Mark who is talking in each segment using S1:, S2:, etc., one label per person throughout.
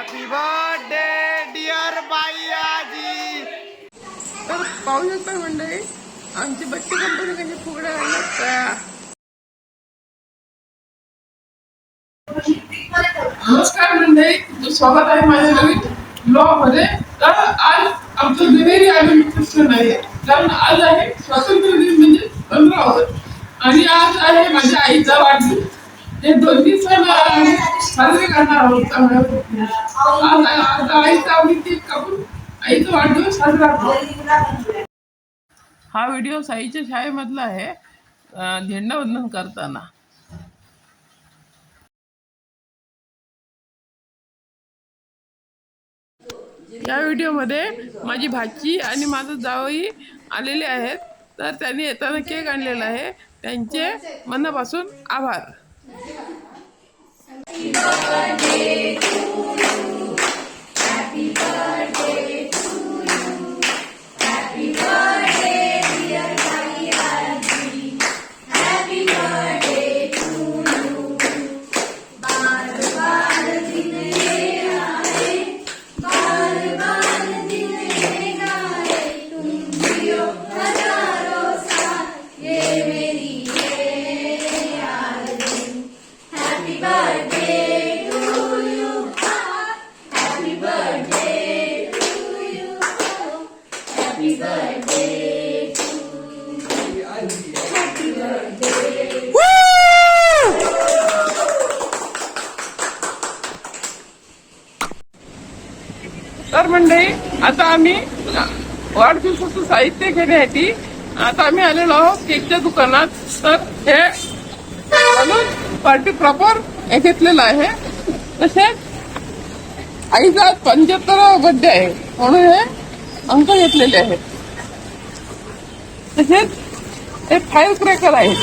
S1: Happy birthday dear बाई आजी. तर पाहू शकता मंडळी आमची बच्ची कंपनी कशी फुगड्या घालतात. नमस्कार मंडळी, स्वागत आहे माझ्या नवीन ब्लॉग मध्ये. तर आज आमचं दुहेरी आगमन सण आहे, कारण आज आहे स्वातंत्र्य दिन म्हणजे 15 ऑगस्ट आणि आज आहे माझ्या आईचा वाढदिवस. हे दोन्ही सण साजरे करणार आहोत. आज आईचा आम्ही केक कापून आईचा वाढदिवस साजरा करतो. हा व्हिडिओ साईच्या शाळेमधला आहे, झेंडावंदन करताना. या व्हिडिओमध्ये माझी भाची आणि माझं जावई आलेले आहेत. तर त्यांनी येताना केक आणलेला आहे. त्यांचे मनापासून आभार. तर मंडळी आता आम्ही वाढदिवसाचं साहित्य घेण्यासाठी आता आम्ही आलेलो आहोत केकच्या दुकानात. तर हे म्हणून पार्टी प्रॉपर हे घेतलेलं आहे. तसेच आईचा 75वा बर्थडे आहे म्हणून हे अंक घेतलेले आहेत. तसेच हे फायर क्रॅकर आहे,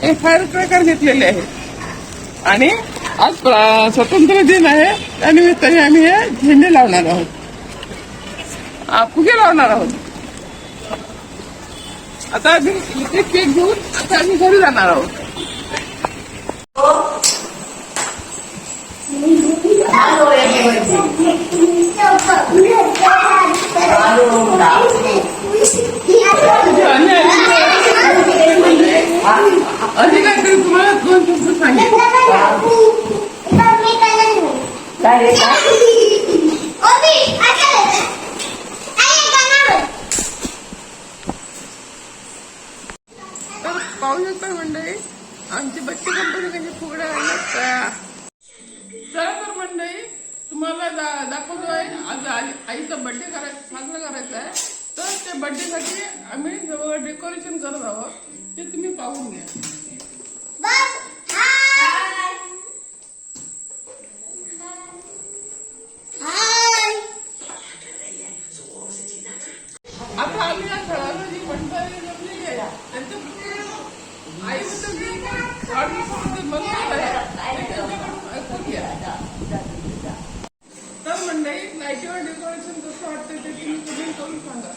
S1: हे फायर क्रॅकर घेतलेले आहेत. आणि आज स्वातंत्र्य दिन आहे, त्यानिमित्ताने आम्ही हे झेंडे लावणार आहोत, फुगे लावणार आहोत. आता आम्ही इथे केक घेऊन आता आम्ही घरी जाणार आहोत. अधिकारी तुम्हाला 2 शब्द सांगेल. तर पाहू शकता मंडळी आमची बच्ची कंपनी कशी फुगड्या घालतात. चला तर मंडळी तुम्हाला दाखवतो आहे. आज आईचा बर्थडे साजरा करायचा आहे. तर त्या बर्थडेसाठी आम्ही सगळं डेकोरेशन करत आहोत, ते तुम्ही पाहून घ्या. आता आम्ही या स्थळाला जी मंडळी जमलेली आहे त्यांच्या आईबद्दल जे वाढदिवसाबद्दल म्हणत आहे त्यांच्याकडून ऐकून घ्या. तर मंडळी लाईटीवर डेकोरेशन कसं वाटतं ते तुम्ही कमेंट करून सांगा.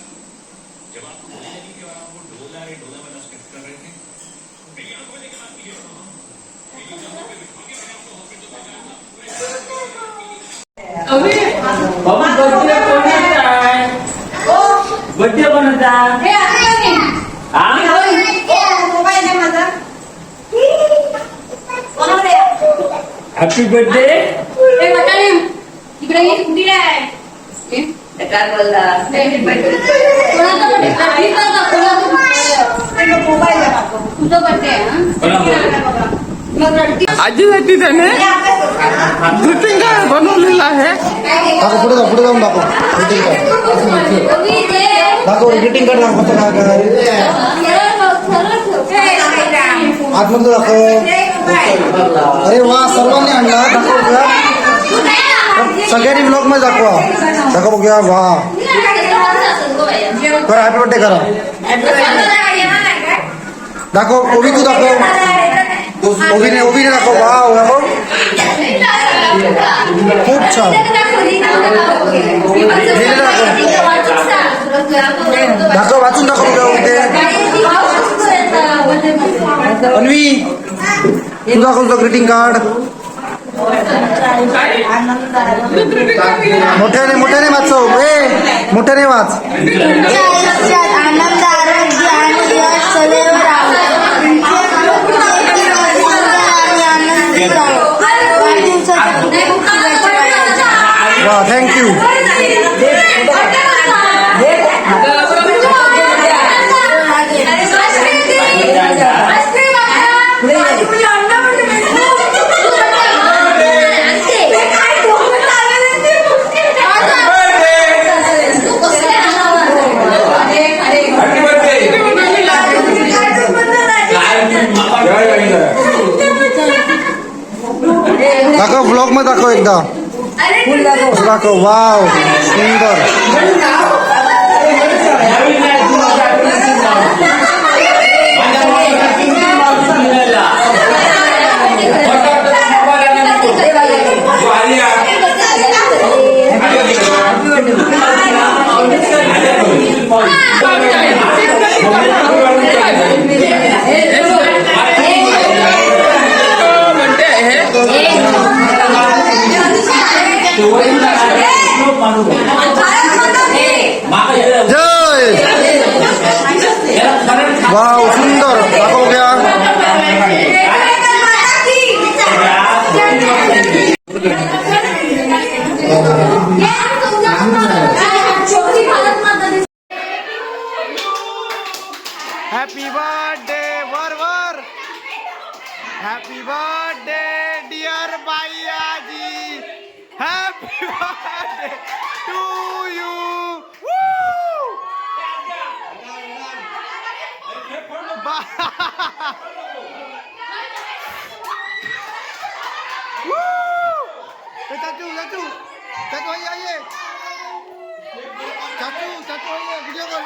S2: बर्थडे कोणाचा? Happy birthday. काय बोलला?
S1: आजीसाठी त्याने ग्रीटिंग कार्ड बनवलेलं आहे.
S3: पुढे जाऊन दाखव ग्रीटिंग कार्ड आतमध्ये दाखव. अरे वा, सर्वांनी आणला. दाखव का सगळ्यांनी ब्लॉग मध्ये दाखवा बघूया. वा करा, हॅपी बर्थडे करा. दाखव ओबी, तू दाखव. ओबीने दाखव. वा खूप छान. दाखव वाचून दाखव. अन्वी तू दाखवतो ग्रीटिंग कार्ड. मोठ्याने मोठ्याने वाचव मोठ्याने वाच.
S4: आनंद आरोग्य आणि यश सदैव राहो. आनंदी राहो. वाढदिवसाच्या खूप खूप शुभेच्छा.
S3: वा थँक्यू. दाखव ब्लॉग मध्ये दाखव एकदा दाखव. वाव सुंदर. जय. वाव सुंदर. दाखव घ्या. हॅपी बर्थडे वर. हॅपी बर्थडे डिअर बाईयाजी. Happy birthday to you. चाचू चाचू चाचू आइए. चाचू चाचू आइए. वीडियो कर.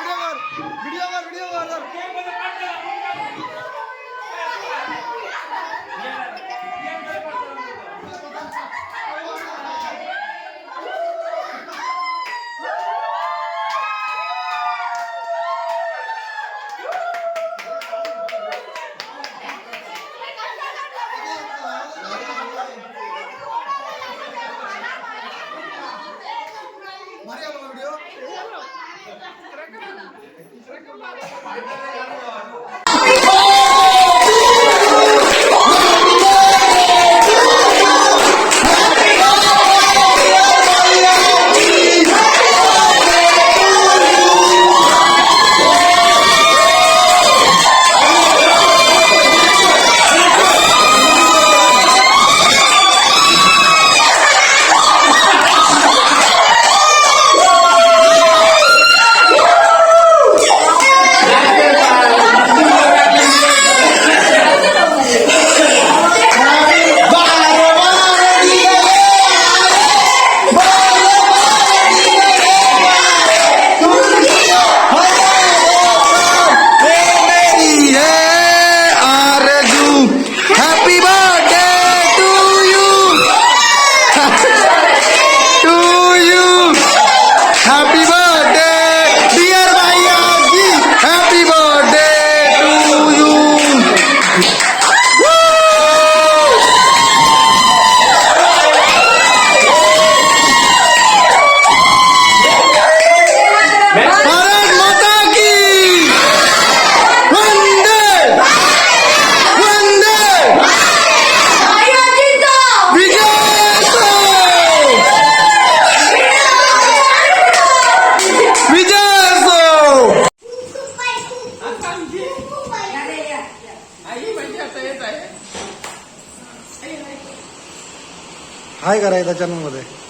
S3: हाय करायचा चॅनल मध्ये.